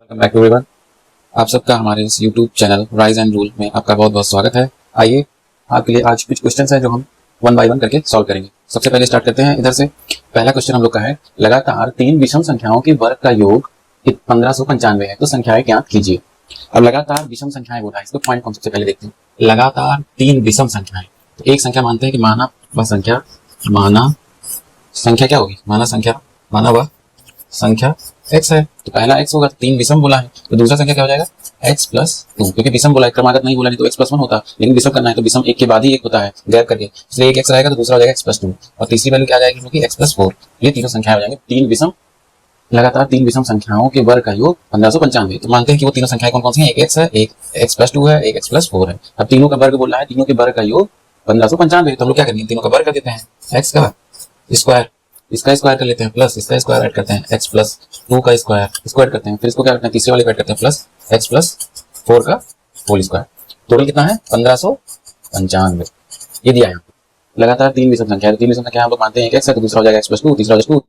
Welcome back to everyone. आप सबका हमारे इस YouTube channel rise and rule में आपका बहुत बहुत स्वागत है। आइए आपके लिए आज कुछ क्वेश्चंस हैं जो हम वन बाय वन करके सॉल्व करेंगे। सबसे पहले स्टार्ट करते हैं इधर से। पहला क्वेश्चन हम लोग का है, लगातार 3 विषम संख्याओं के वर्ग का योग 1595 है, तो संख्याएं ज्ञात कीजिए। अब लगातार विषम संख्याएं बोला है, इसको पॉइंट को सबसे पहले देखते हैं। लगातार 3 विषम संख्याएं, तो एक संख्या मानते हैं कि माना संख्या क्या होगी, माना वह संख्या x है, तो पहला x होगा, 3 विषम बोला है, तो दूसरा संख्या क्या हो जाएगा x+2, क्योंकि विषम बोला है, क्रमागत नहीं बोला, नहीं तो x+1 होता, लेकिन विषम करना है तो विषम एक के बाद ही एक होता है गैप करके, इसलिए एक x रहेगा तो दूसरा हो जाएगा x+2 और तीसरी वैल्यू क्या आ जाएगी क्योंकि x+4। ये तीनों संख्याएं हो जाएंगे 3 विषम, लगातार 3 विषम संख्याओं के वर्ग का योग 1595। तो मानते हैं कि वो तीनों संख्याएं कौन कौन सी हैं, एक x है, एक x+2 है, एक x+4 है। अब तीनों का वर्ग बोला है, तीनों के वर्ग का योग 1595, तो हम लोग क्या करेंगे, तीनों का वर्ग कर देते हैं, x का स्क्वायर, इसका स्क्वायर कर लेते हैं, प्लस इसका स्क्वायर ऐड करते हैं, x+2 का स्क्वायर करते हैं, फिर इसको क्या करते हैं, तीसरे वाले को ऐड करते हैं, प्लस x+4 का होल स्क्वायर। टोटल कितना है 1595। ये दिया है लगातार 3 विषम संख्या है, 3 विषम संख्या हम लोग मानते हैं, एक x है तो दूसरा हो जाएगा x+2, तीसरा हो जाएगा 2,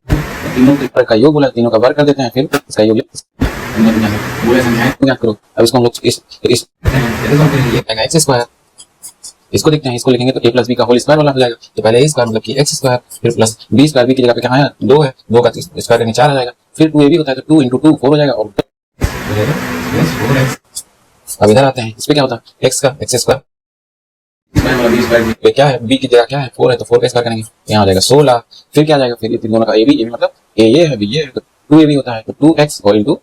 तीनों के वर्ग का योग बोला, तीनों का वर्ग कर देते हैं, फिर इसका योग पूरे संख्याएं याद करो। अब इसको हम लोग इस x², इसको देखते हैं, इसको लिखेंगे तो a+b का होल स्क्वायर वाला हो जाएगा, तो पहले a स्क्वायर मतलब कि x स्क्वायर, फिर प्लस b स्क्वायर, b की जगह पे क्या है 2 है, 2 का स्क्वायर करने 4 आ जाएगा, फिर 2ab होता है तो 2 × 2 4 हो जाएगा, और अब इधर आते हैं, इस पे क्या होता है x का x स्क्वायर, क्या है b की जगह क्या है 4 है, तो 4 का स्क्वायर करेंगे, यहाँ हो जाएगा 16, फिर क्या आ जाएगा, फिर दोनों का ab मतलब a ये है b ये है, तो 2ab होता है तो 2x और ×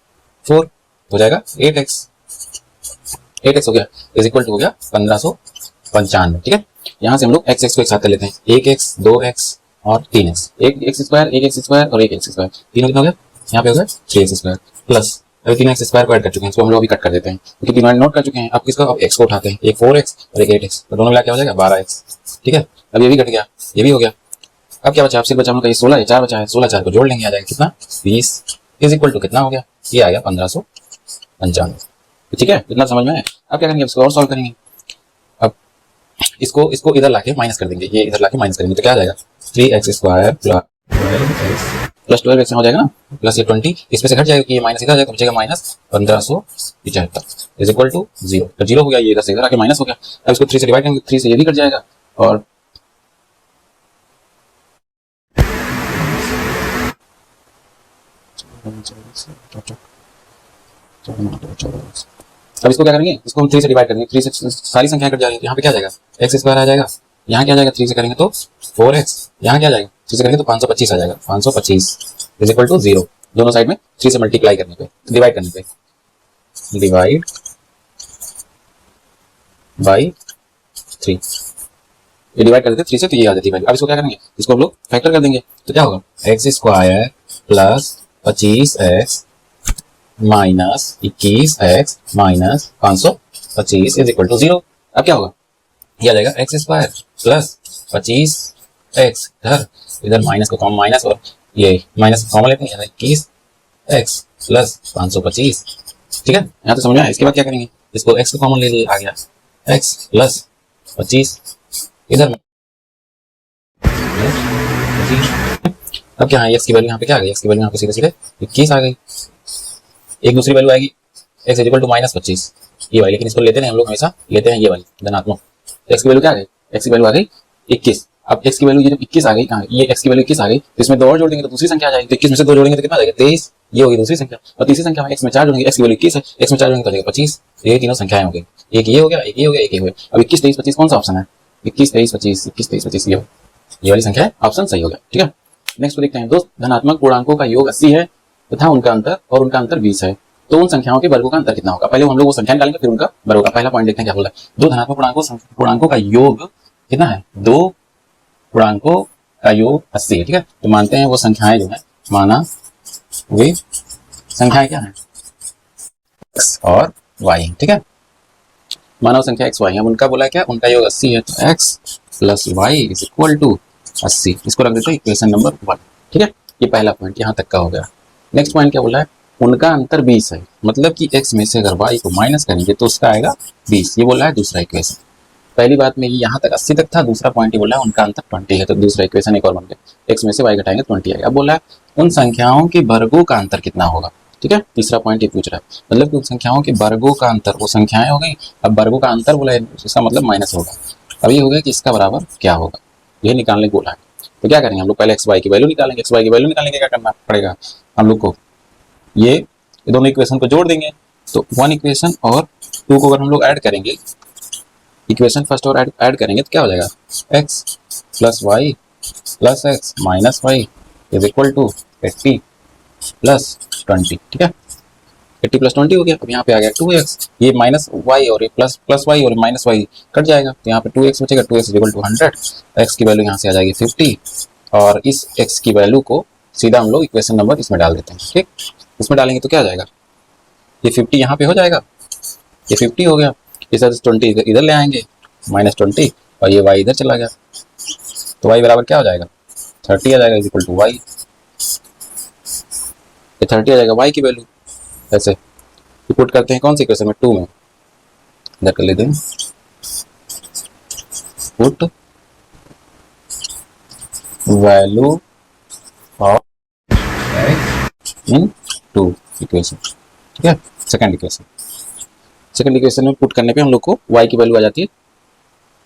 4 हो जाएगा 8x हो गया, इज इक्वल टू हो गया 1595। ठीक है, यहाँ से हम लोग x को एक साथ कर लेते हैं, 1x 2x और 3x, एक x स्क्वायर और एक x स्क्वायर, तीनों कितना हो गया, यहाँ पे हो गया 3x स्क्वायर, प्लस अभी 3x स्क्वायर को ऐड कर चुके हैं, इसको हम लोग अभी कट कर देते हैं क्योंकि तीनों नोट कर चुके हैं। अब किसको, अब x को उठाते हैं, एक 4x और एक 8x, तो दोनों मिला क्या हो जाएगा 12x। ठीक है, अब ये भी कट गया, ये भी हो गया। अब क्या बचा, अब सिर्फ बचा हम लोग का ये 16 है, 4 बचा है, 16 4 को जोड़ लेंगे, आ जाएगा कितना 20, इज इक्वल टू कितना हो गया, ये आ गया 1595। ठीक है, इतना समझ में है। अब क्या करेंगे, इसको और सॉल्व करेंगे। अब इसको इधर लाके माइनस कर देंगे, ये इधर लाके माइनस करेंगे तो क्या आ जाएगा 3x स्क्वायर प्लस 12x हो जाएगा ना, प्लस ये 20, इसमें से घट जाएगा कि ये माइनस इधर आ जाएगा, बचेगा माइनस 1575 इज इक्वल टू 0। तो 0 हो गया, ये इधर से इधर आके माइनस हो गया। अब इसको 3 से डिवाइड करेंगे, 3 से ये भी कट जाएगा, और अब इसको क्या करेंगे, इसको हम 3 से डिवाइड करेंगे, 3 से सारी संख्याएं कट जाएंगी, यहाँ पे क्या आ जाएगा x स्क्वायर आ जाएगा, यहाँ क्या आ जाएगा 3 से करेंगे तो 4x, यहाँ क्या आ जाएगा 3 से करेंगे तो 525 आ जाएगा, 525 इज इक्वल टू 0। दोनों साइड में 3 से मल्टीप्लाई करने पे, डिवाइड करने पे, डिवाइड बाई 3, ये डिवाइड कर देते 3 से तो ये आ जाती है वैल्यू। अब इसको क्या करेंगे, इसको हम लोग फैक्टर कर देंगे, तो क्या होगा x square plus 25x minus 21x minus 525 is equal to 0। अब क्या होगा, ये आ जाएगा x स्क्वायर प्लस 25x, इधर माइनस को कॉमन, माइनस और ये माइनस कॉमन लेते हैं, 21x प्लस 525। ठीक है, यहाँ तो समझ में आया। इसके बाद क्या करेंगे, इसको x को कॉमन ले लिए, आ गया x प्लस 25, इधर अब क्या है, x की वैल्यू यहाँ पे क्या आ गई, x की वैल्यू यहाँ पे सीधे सीधे 21 आ गई। एक दूसरी वैल्यू आएगी x इक्वल टू -25, ये वाली, लेकिन इसको लेते नहीं हम लोग, हमेशा लेते हैं ये वाली धनात्मक। x की वैल्यू क्या आ गई, x की वैल्यू आ गई 21। अब x की वैल्यू ये जब 21 आ गई, कहाँ ये x की वैल्यू 21 आ गई, तो इसमें 2 और जोड़ देंगे तो दूसरी संख्या आ जाएगी, तो 21 में से 2 जोड़ेंगे तो कितना आ जाएगा 23, ये होगी दूसरी संख्या, और तीसरी संख्या में x में 4 जोड़ेंगे, x की वैल्यू 21 है, x में 4 जोड़ेंगे तो आ जाएगा 25। ये तीनों संख्याएं हो गई, एक ये हो गया, एक ये हो गया, एक ये हो गया। अब 21 23 25 कौन सा ऑप्शन है, 21 23 25, 21 23 25 ये वाली संख्या है, ऑप्शन सही हो गया। ठीक है, नेक्स्ट को देखते हैं, दो धनात्मक पूर्णांकों का योग 80 है तथा उनका अंतर 20 है, तो उन संख्याओं के वर्गों का अंतर कितना होगा। पहले हम लोग वो संख्या निकालेंगे फिर उनका वर्ग होगा। पहला पॉइंट देखते हैं क्या बोला है, दो धनात्मक पूर्णांकों का योग कितना है, दो पूर्णांकों का योग 80 है। ठीक है, तो मानते हैं वो संख्याएं जो है, माना वे संख्याएं क्या है x और y। ठीक है, मानव संख्या x y है, उनका बोला है क्या, उनका योग 80 है, तो x plus y is equal to 80। इसको रख देते हैं इक्वेशन नंबर 1। ठीक है, ये पहला पॉइंट यहाँ तक का हो गया। नेक्स्ट पॉइंट क्या बोला है, उनका अंतर 20 है, मतलब कि x में से अगर y को माइनस करेंगे तो उसका आएगा 20। ये बोला है दूसरा इक्वेशन। पहली बात में ये यहाँ तक 80 तक था, दूसरा पॉइंट ये बोला है उनका अंतर 20 है, तो दूसरा इक्वेशन एक और बन गया, x में से y घटाएंगे 20 आएगा। अब बोला है उन संख्याओं के वर्गों का अंतर कितना होगा, ठीक है, तीसरा पॉइंट ये पूछ रहा है, मतलब कि संख्याओं के वर्गों का अंतर, वो संख्याएं हो गई, अब वर्गों का अंतर बोला है, इसका मतलब माइनस होगा। अब ये हो गया कि इसका बराबर क्या होगा, ये निकालने को बोला है। तो क्या करेंगे हम लोग, पहले एक्स वाई की वैल्यू निकालेंगे। एक्स वाई की वैल्यू निकालने के क्या करना पड़ेगा हम लोग को, ये दोनों इक्वेशन को जोड़ देंगे। तो वन इक्वेशन और टू को अगर हम लोग ऐड करेंगे, इक्वेशन फर्स्ट और ऐड करेंगे तो क्या हो जाएगा, x plus y plus x minus y is equal to 80 plus 20। ठीक है, 80 प्लस 20 हो गया। अब यहाँ पे आ गया 2x, ये माइनस वाई और ये प्लस प्लस वाई और माइनस वाई कट जाएगा, तो यहाँ पे 2x बचेगा, 2x इक्वल टू 100, x की वैल्यू यहाँ से आ जाएगी 50, और इस x की वैल्यू को सीधा हम लोग इक्वेशन नंबर इसमें डाल देते हैं। ठीक, इसमें डालेंगे तो क्या आ जाएगा, ये 50 यहाँ पे हो जाएगा, ये 50 हो गया, इस 20 इधर ले आएंगे -20, और ये y इधर चला गया, तो y बराबर क्या हो जाएगा, 30 आ जाएगा, इज इक्वल टू y, ये 30 आ जाएगा y की वैल्यू। ऐसे पुट करते हैं कौन सी इक्वेशन में, 2 में, इधर कर लेते हैं, put value of x in 2 equation. ठीक है, सेकंड इक्वेशन में पुट करने पे हम लोग को y की वैल्यू आ जाती है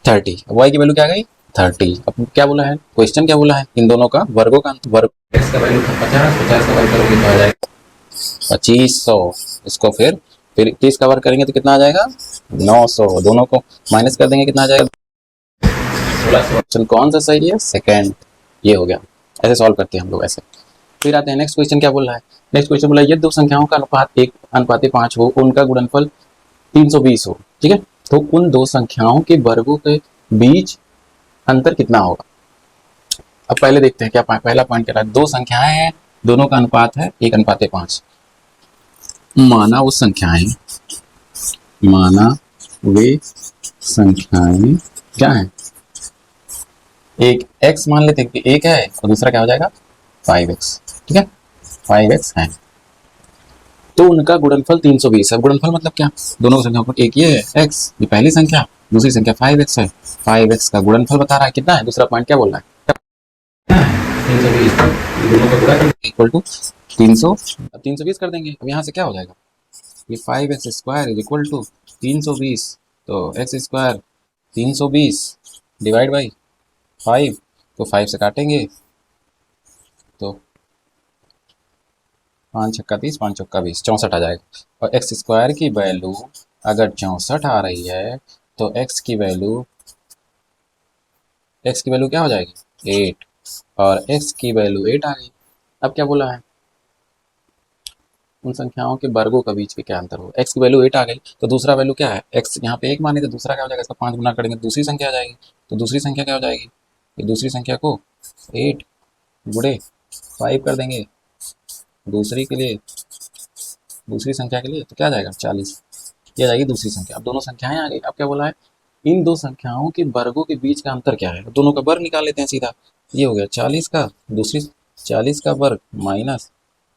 30। अब y की वैल्यू क्या आ गई 30। अब क्या बोला है, क्वेश्चन क्या बोला है, इन दोनों का वर्गों का वर्ग, x का वैल्यू था 50, 50 का वर्ग करोगे तो आ जाएगा 2500, इसको फिर 30 का वर्ग करेंगे तो कितना आ जाएगा 900, दोनों को माइनस कर देंगे कितना आ जाएगा 1600। ऑप्शन कौन सा सही है, सेकंड, ये हो गया। ऐसे सॉल्व करते हैं हम लोग ऐसे। फिर आते हैं नेक्स्ट क्वेश्चन, क्या बोल रहा है, नेक्स्ट क्वेश्चन बोला ये दो संख्याओं का अनुपात 1:5 हो, उनका गुणनफल 320 हो। ठीक है, तो उन दो संख्याओं के वर्गों के बीच अंतर कितना होगा। अब पहले देखते हैं क्या पहला पॉइंट क्या है, दो संख्याएं हैं, दोनों का अनुपात है 1:5। माना वे संख्याएं क्या है, एक x मान लेते हैं कि एक है और दूसरा क्या हो जाएगा 5x। ठीक है, 5x है, तो उनका गुणनफल 320 है। गुणनफल मतलब क्या, दोनों संख्याओं को, एक ये है x, ये पहली संख्या, दूसरी संख्या 5x है, 5x का गुणनफल बता रहा है कितना है, दूसरा पॉइंट क्या बोल रहा है 320, दोनों का गुणा इक्वल टू 300। अब 320 कर देंगे, अब यहाँ से क्या हो जाएगा, ये 5x square is equal to 320, तो x स्क्वायर 320 डिवाइड बाई 5, तो 5 से काटेंगे तो 5 छक्का 30, 5 चौका 20, 64 आ जाएगा। और एक्स स्क्वायर की वैल्यू अगर 64 आ रही है तो एक्स की वैल्यू क्या हो जाएगी 8, और एक्स की वैल्यू 8 आ गई। अब क्या बोला है, उन संख्याओं के वर्गों के बीच के क्या अंतर हो, एक्स की वैल्यू 8 आ गई, तो दूसरा वैल्यू क्या है, एक्स यहाँ पे 1 माने तो दूसरा क्या हो जाएगा, इसका 5 गुना करेंगे दूसरी संख्या आ जाएगी, तो दूसरी संख्या क्या हो जाएगी, ये दूसरी संख्या को 8 गुणे 5 कर देंगे दूसरी के लिए, दूसरी संख्या के लिए, तो क्या आ जाएगा 40, ये आ जाएगी दूसरी संख्या। अब दोनों संख्याएं आ गई। अब क्या बोला है, इन दो संख्याओं के वर्गों के बीच का अंतर क्या है, दोनों का वर्ग निकाल लेते हैं सीधा, ये हो गया 40 का, दूसरी 40 का वर्ग माइनस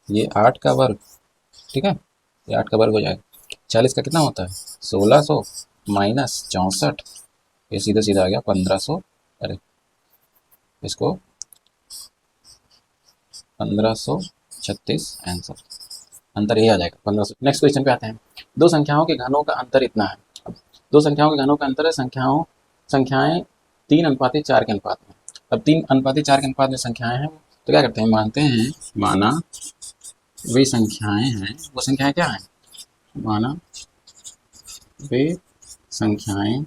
ये 8 का वर्ग। ठीक है, ये 8 का वर्ग हो जाएगा, 40 का कितना होता है 1600 माइनस 64, ये सीधा सीधा आ गया 1500, अरे इसको 1536 आंसर, अंतर ये आ जाएगा 1500। नेक्स्ट क्वेश्चन पे आते हैं, दो संख्याओं के घनों का अंतर इतना है। अब दो संख्याओं के घनों का अंतर है, संख्याएं 3:4 के अनुपात में। अब 3:4 के अनुपात में संख्याएं हैं, तो क्या करते हैं, माना वे संख्याएं हैं, वो संख्याएं क्या है, माना वे संख्याएं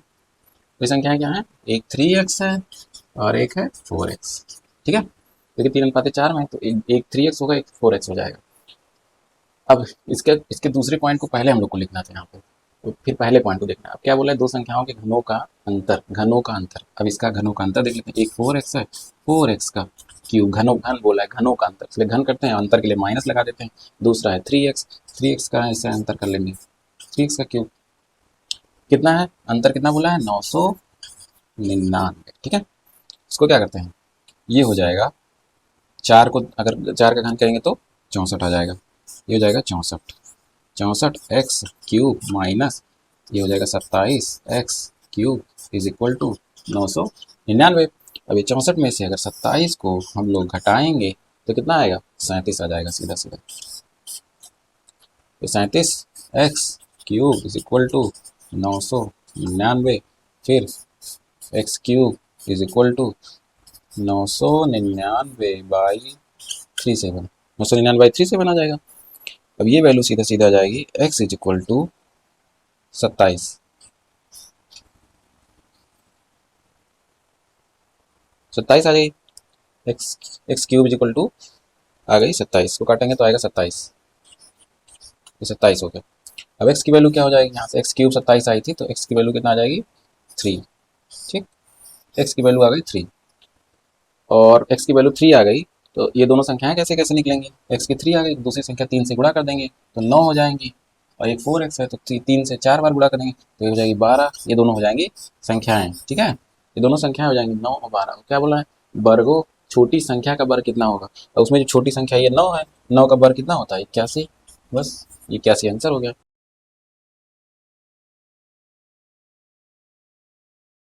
क्या है, एक 3x है और एक है 4x। ठीक है, क्योंकि 3:4 में, तो एक 3x होगा, एक 4x हो जाएगा। अब इसके दूसरे पॉइंट को पहले हम लोग को लिखना था यहाँ पे, तो फिर पहले पॉइंट को देखना। अब क्या बोला है, दो संख्याओं के घनों का अंतर। अब इसका घनों का अंतर देख लेते हैं, एक 4x है, 4x का क्यूब, घन बोला है, घनों का अंतर, इसलिए घन करते हैं, अंतर के लिए माइनस लगा देते हैं। दूसरा है 3x का ऐसे अंतर कर लेंगे, 3x का क्यूब कितना है, अंतर कितना बोला है 999। ठीक है, इसको क्या करते हैं, ये हो जाएगा 4 को अगर 4 का घन करेंगे तो 64 आ जाएगा, ये हो जाएगा 64 एक्स क्यूब माइनस ये हो जाएगा 27x cube is equal to 999। अब ये 64 में से अगर 27 को हम लोग घटाएंगे तो कितना आएगा 37 आ जाएगा सीधा सीधा। तो 37x³ इज इक्वल टू 999, फिर x³ इज इक्वल टू 999/37, 999/37 आ जाएगा। अब ये वैल्यू सीधा सीधा आ जाएगी x इज इक्वल टू 27, 27 आ गई। x³ इज इक्वल टू आ गई 27, को काटेंगे तो आएगा 27, ये 27 हो गया। अब x की वैल्यू क्या हो जाएगी, यहाँ से x³ 27 आई थी तो x की वैल्यू कितना आ जाएगी 3, ठीक, x की वैल्यू आ गई 3, और x की वैल्यू 3 आ गई तो ये दोनों संख्याएं कैसे कैसे निकलेंगी, x की 3 आ गई, दूसरी संख्या 3 से गुणा कर देंगे तो 9 हो जाएंगी, और एक 4x है तो 3 से 4 बार गुणा करेंगे तो ये हो जाएगी 12, ये दोनों हो जाएंगी संख्याएं, ठीक है, ये दोनों संख्याएं हो जाएंगी 9 और 12। क्या बोला है, वर्गो छोटी संख्या का वर्ग कितना होगा, और उसमें जो छोटी संख्या ये 9 है, 9 का वर्ग कितना होता है 81, बस 81 आंसर हो गया।